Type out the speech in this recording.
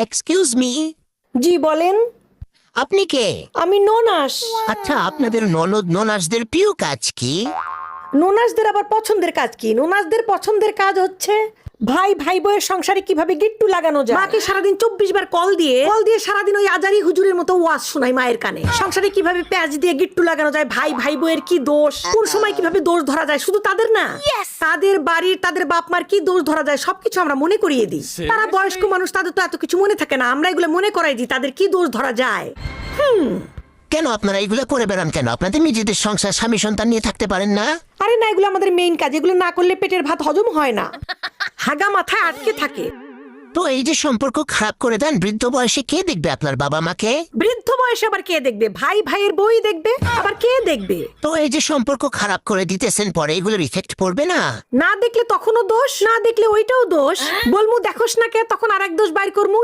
Excuse me, জি বলেন। আপনি কে? আমি ননাস। আচ্ছা, আপনাদের ননদ ননাসদের প্রিয় কাজ কি? ননাসদের আবার পছন্দের কাজ কি? ননাসদের পছন্দের কাজ হচ্ছে ভাই ভাই বউয়ের সংসারে কিভাবে গিট্টু লাগানো যায়। মাকে সারাদিন 24 বার কল দিয়ে সারাদিন ওই আজারি হুজুরের মতো ওয়াজ শোনায় মায়ের কানে। সংসারে কিভাবে পেঁয়াজ দিয়ে গিট্টু লাগানো যায়, ভাই ভাই বউয়ের কি দোষ, কোন সময় কিভাবে দোষ ধরা যায়, শুধু তাদের না, তাদের বাড়ির তাদের বাপ মার কি দোষ ধরা যায় সবকিছু আমরা মনে করিয়ে দিই। তারা বয়স্ক মানুষ, তাদের তো এত কিছু মনে থাকে না, আমরা এগুলো মনে করাই দিই তাদের কি দোষ ধরা যায়। কেন আপনারা এগুলো করে বেড়ান কেন? আপনাদের নিজেদের সংসার স্বামী সন্তান নিয়ে থাকতে পারেন না? আরে না, এগুলো আমাদের মেইন কাজ, এগুলো না করলে পেটের ভাত হজম হয় না, হাগা মাথায় আটকে থাকে। তো এই যে সম্পর্ক খারাপ করে দেন, বৃদ্ধ বয়সে কে দেখবে আপনার বাবা মাকে? বৃদ্ধ বয়সে আবার কে দেখবে? ভাই ভাইয়ের বই দেখবে, আবার কে দেখবে? তো এই যে সম্পর্ক খারাপ করে দিতেছেন, পরে এগুলোর ইফেক্ট পড়বে না? না দেখলে তখনও দোষ, না দেখলে ওইটাও দোষ। বলমু দেখোস না কে, তখন আর এক দোষ বাইর করমু।